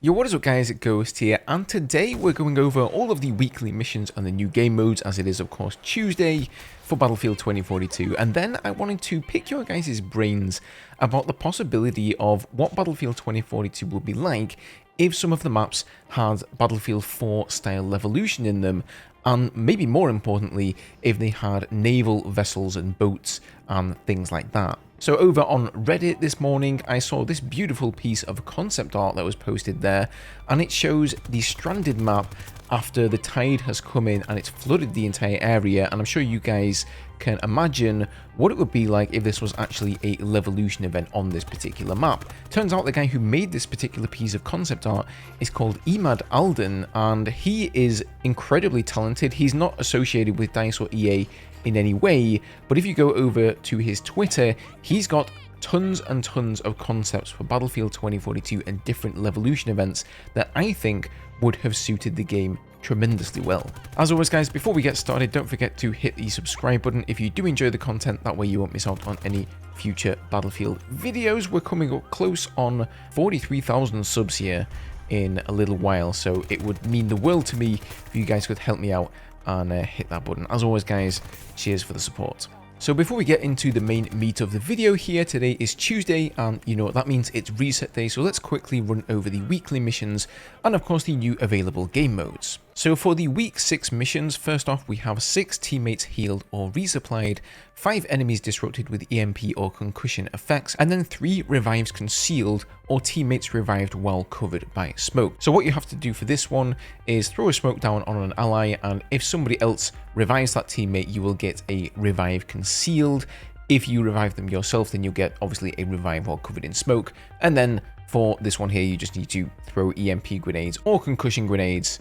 Yo, what is up guys, Ghost here, and today we're going over all of the weekly missions and the new game modes, as it is of course Tuesday for Battlefield 2042, and then I wanted to pick your guys' brains about the possibility of what Battlefield 2042 will be like if some of the maps had Battlefield 4 style Levolution in them, and maybe more importantly, if they had naval vessels and boats and things like that. So over on Reddit this morning, I saw this beautiful piece of concept art that was posted there, and it shows the stranded map after the tide has come in and it's flooded the entire area, and I'm sure you guys can imagine what it would be like if this was actually a Levolution event on this particular map. Turns out the guy who made this particular piece of concept art is called Emad Alden, and he is incredibly talented. He's not associated with DICE or EA in any way, but if you go over to his Twitter, he's got tons and tons of concepts for Battlefield 2042 and different Levolution events that I think would have suited the game tremendously well. As always guys, before we get started, don't forget to hit the subscribe button if you do enjoy the content, that way you won't miss out on any future Battlefield videos. We're coming up close on 43,000 subs here in a little while, so it would mean the world to me if you guys could help me out and hit that button. As always guys, cheers for the support. So before we get into the main meat of the video here, today is Tuesday, and you know what that means, it's reset day, so let's quickly run over the weekly missions and of course the new available game modes. So for the week 6 missions, first off we have 6 teammates healed or resupplied, 5 enemies disrupted with EMP or concussion effects, and then 3 revives concealed or teammates revived while covered by smoke. So what you have to do for this one is throw a smoke down on an ally, and if somebody else revives that teammate, you will get a revive concealed. If you revive them yourself, then you'll get obviously a revive while covered in smoke. And then for this one here, you just need to throw EMP grenades or concussion grenades.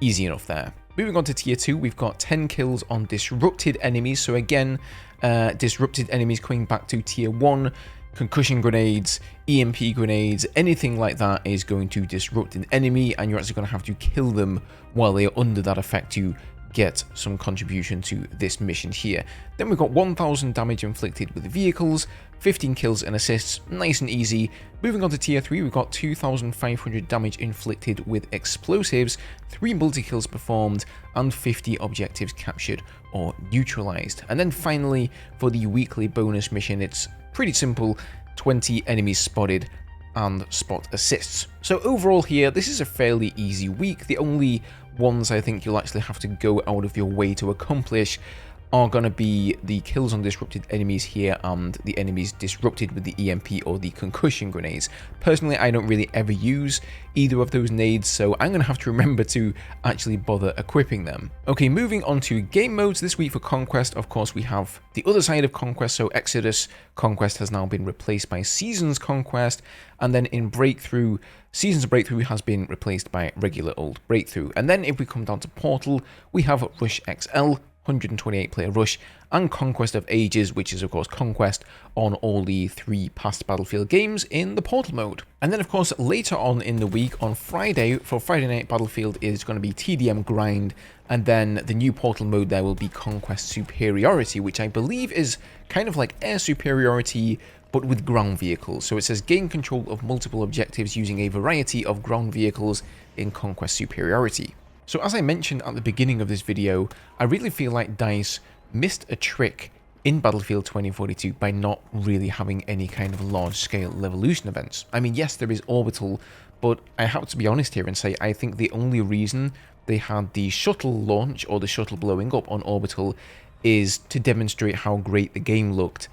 Easy enough there. Moving on to tier 2, we've got 10 kills on disrupted enemies. So again, disrupted enemies coming back to tier 1, concussion grenades, EMP grenades, anything like that is going to disrupt an enemy, and you're actually going to have to kill them while they are under that effect to get some contribution to this mission here. Then we've got 1000 damage inflicted with vehicles, 15 kills and assists, nice and easy. Moving on to tier 3, we've got 2500 damage inflicted with explosives, 3 multi-kills performed, and 50 objectives captured or neutralized. And then finally, for the weekly bonus mission, it's pretty simple, 20 enemies spotted and spot assists. So overall here, this is a fairly easy week. The only ones I think you'll actually have to go out of your way to accomplish are going to be the kills on disrupted enemies here and the enemies disrupted with the EMP or the concussion grenades. Personally, I don't really ever use either of those nades, so I'm going to have to remember to actually bother equipping them. Okay, moving on to game modes this week for Conquest. Of course, we have the other side of Conquest, so Exodus Conquest has now been replaced by Seasons Conquest, and then in Breakthrough, Seasons Breakthrough has been replaced by regular old Breakthrough. And then if we come down to Portal, we have Rush XL, 128 player rush, and Conquest of Ages, which is of course Conquest on all the 3 past Battlefield games in the Portal mode. And then of course later on in the week, on Friday, for Friday Night Battlefield is going to be TDM Grind, and then the new Portal mode there will be Conquest Superiority, which I believe is kind of like Air Superiority but with ground vehicles. So it says gain control of multiple objectives using a variety of ground vehicles in Conquest Superiority. So as I mentioned at the beginning of this video, I really feel like DICE missed a trick in Battlefield 2042 by not really having any kind of large-scale Levolution events. I mean, yes, there is Orbital, but I have to be honest here and say I think the only reason they had the shuttle launch or the shuttle blowing up on Orbital is to demonstrate how great the game looked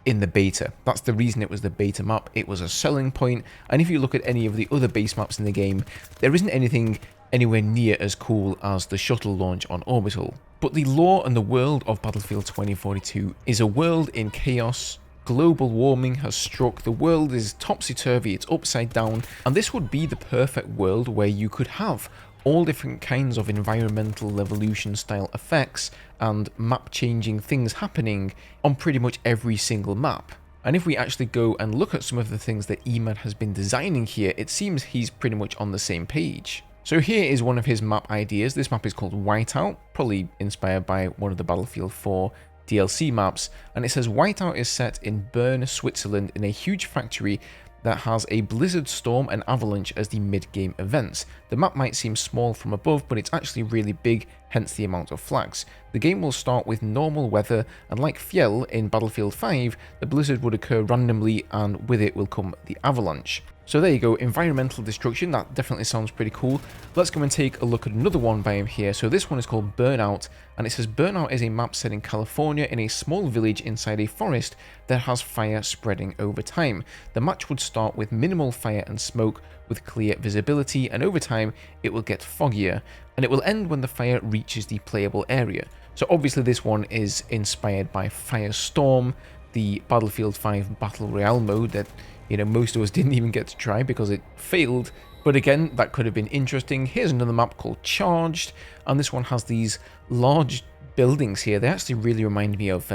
in the beta. That's the reason it was the beta map. It was a selling point, and if you look at any of the other base maps in the game, there isn't anything anywhere near as cool as the shuttle launch on Orbital. But the lore and the world of Battlefield 2042 is a world in chaos. Global warming has struck, the world is topsy-turvy, it's upside down, and this would be the perfect world where you could have all different kinds of environmental Levolution style effects and map changing things happening on pretty much every single map. And if we actually go and look at some of the things that Emad has been designing here, it seems he's pretty much on the same page. So here is one of his map ideas. This map is called Whiteout, probably inspired by one of the Battlefield 4 DLC maps, and it says Whiteout is set in Bern, Switzerland, in a huge factory that has a blizzard, storm and avalanche as the mid-game events. The map might seem small from above, but it's actually really big, hence the amount of flags. The game will start with normal weather, and like Fjell in Battlefield 5, the blizzard would occur randomly and with it will come the avalanche. So there you go, environmental destruction, that definitely sounds pretty cool. Let's go and take a look at another one by him here. So this one is called Burnout, and it says Burnout is a map set in California in a small village inside a forest that has fire spreading over time. The match would start with minimal fire and smoke with clear visibility, and over time it will get foggier, and it will end when the fire reaches the playable area. So obviously this one is inspired by Firestorm, the Battlefield 5 Battle Royale mode that, you know, most of us didn't even get to try because it failed. But again, that could have been interesting. Here's another map called Charged, and this one has these large buildings here. They actually really remind me of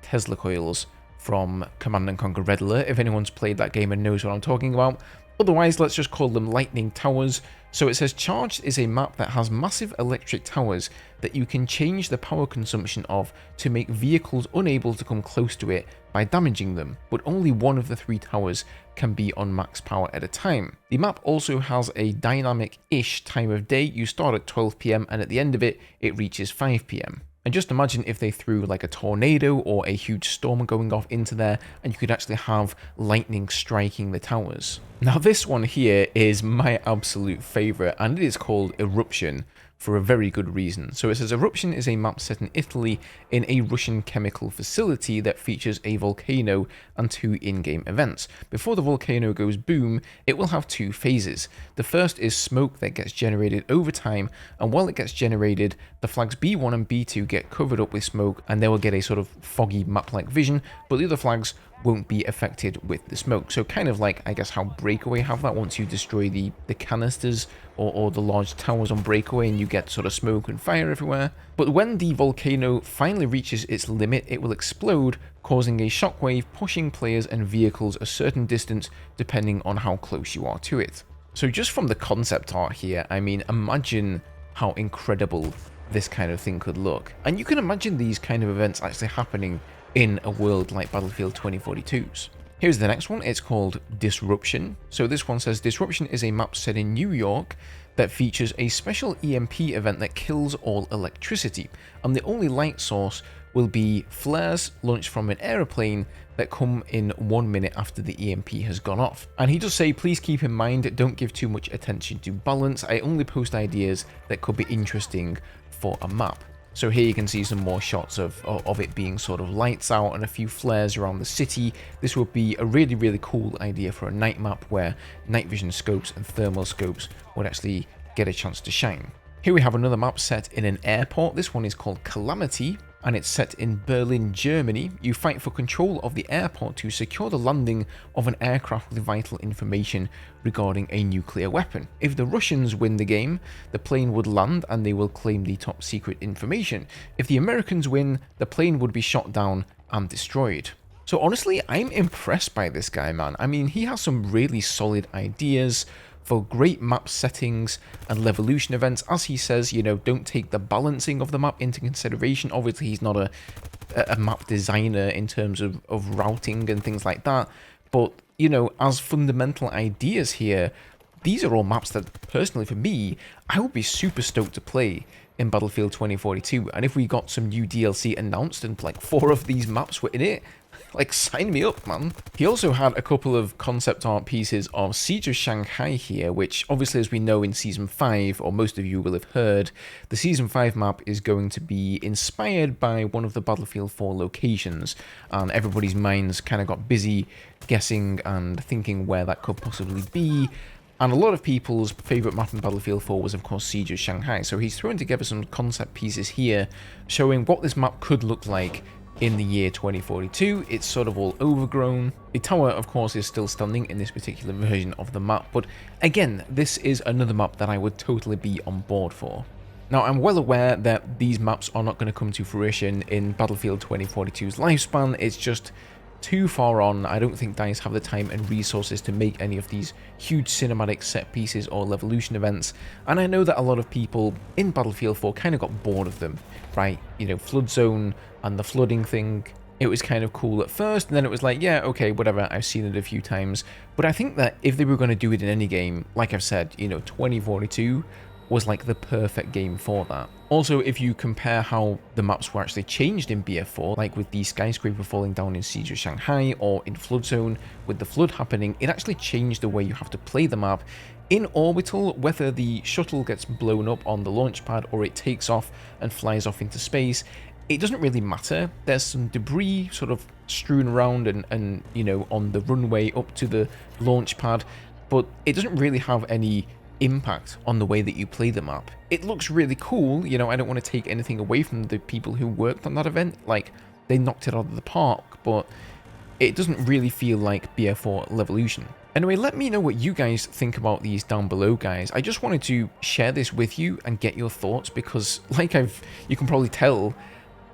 Tesla coils from Command & Conquer Red Alert, if anyone's played that game and knows what I'm talking about. Otherwise, let's just call them lightning towers. So it says Charged is a map that has massive electric towers that you can change the power consumption of to make vehicles unable to come close to it by damaging them, but only one of the 3 towers can be on max power at a time. The map also has a dynamic-ish time of day. You start at 12 PM and at the end of it, it reaches 5 PM. And just imagine if they threw like a tornado or a huge storm going off into there, and you could actually have lightning striking the towers. Now this one here is my absolute favourite, and it is called Eruption, for a very good reason. So it says Eruption is a map set in Italy in a Russian chemical facility that features a volcano and 2 in-game events. Before the volcano goes boom, it will have 2 phases. The first is smoke that gets generated over time, and while it gets generated, the flags B1 and B2 get covered up with smoke, and they will get a sort of foggy map-like vision, but the other flags won't be affected with the smoke. So kind of like, I guess, how Breakaway have that once you destroy the canisters or the large towers on Breakaway, and you get sort of smoke and fire everywhere. But when the volcano finally reaches its limit, it will explode, causing a shockwave, pushing players and vehicles a certain distance depending on how close you are to it. So just from the concept art here, I mean, imagine how incredible this kind of thing could look. And you can imagine these kind of events actually happening in a world like Battlefield 2042's. Here's the next one, it's called Disruption. So this one says Disruption is a map set in New York that features a special EMP event that kills all electricity, and the only light source will be flares launched from an aeroplane that come in 1 minute after the EMP has gone off. And he does say, please keep in mind, don't give too much attention to balance. I only post ideas that could be interesting for a map. So here you can see some more shots of it being sort of lights out and a few flares around the city. This would be a really, really cool idea for a night map where night vision scopes and thermal scopes would actually get a chance to shine. Here we have another map set in an airport. This one is called Calamity, and it's set in Berlin, Germany. You fight for control of the airport to secure the landing of an aircraft with vital information regarding a nuclear weapon. If the Russians win the game, the plane would land and they will claim the top secret information. If the Americans win, the plane would be shot down and destroyed. So honestly, I'm impressed by this guy, man. I mean, he has some really solid ideas for great map settings and Levolution events. As he says, you know, don't take the balancing of the map into consideration. Obviously, he's not a map designer in terms of routing and things like that. But, you know, as fundamental ideas here, these are all maps that, personally for me, I would be super stoked to play in Battlefield 2042. And if we got some new DLC announced and like 4 of these maps were in it, like, sign me up, man. He also had a couple of concept art pieces of Siege of Shanghai here, which obviously, as we know in Season 5, or most of you will have heard, the Season 5 map is going to be inspired by one of the Battlefield 4 locations, and everybody's minds kind of got busy guessing and thinking where that could possibly be. And a lot of people's favourite map in Battlefield 4 was, of course, Siege of Shanghai. So he's thrown together some concept pieces here showing what this map could look like in the year 2042. It's sort of all overgrown. The tower, of course, is still standing in this particular version of the map, but again, this is another map that I would totally be on board for. Now, I'm well aware that these maps are not going to come to fruition in Battlefield 2042's lifespan. It's just too far on. I don't think DICE have the time and resources to make any of these huge cinematic set pieces or Levolution events, and I know that a lot of people in Battlefield 4 kind of got bored of them, right? You know, Flood Zone and the flooding thing, it was kind of cool at first, and then it was like, yeah, okay, whatever, I've seen it a few times. But I think that if they were going to do it in any game, like I've said, you know, 2042 was like the perfect game for that. Also, if you compare how the maps were actually changed in BF4, like with the skyscraper falling down in Siege of Shanghai or in Flood Zone with the flood happening, it actually changed the way you have to play the map. In Orbital, whether the shuttle gets blown up on the launch pad or it takes off and flies off into space, it doesn't really matter. There's some debris sort of strewn around and you know, on the runway up to the launch pad, but it doesn't really have any impact on the way that you play the map. It looks really cool, you know, I don't want to take anything away from the people who worked on that event, like, they knocked it out of the park, but it doesn't really feel like BF4 Levolution. Anyway, let me know what you guys think about these down below, guys. I just wanted to share this with you and get your thoughts because, like you can probably tell,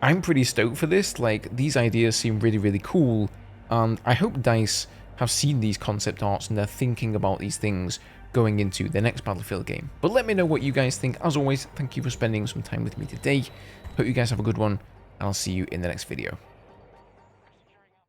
I'm pretty stoked for this. Like, these ideas seem really, really cool, and I hope DICE have seen these concept arts and they're thinking about these things going into the next Battlefield game. But let me know what you guys think. As always, thank you for spending some time with me today. Hope you guys have a good one, and I'll see you in the next video.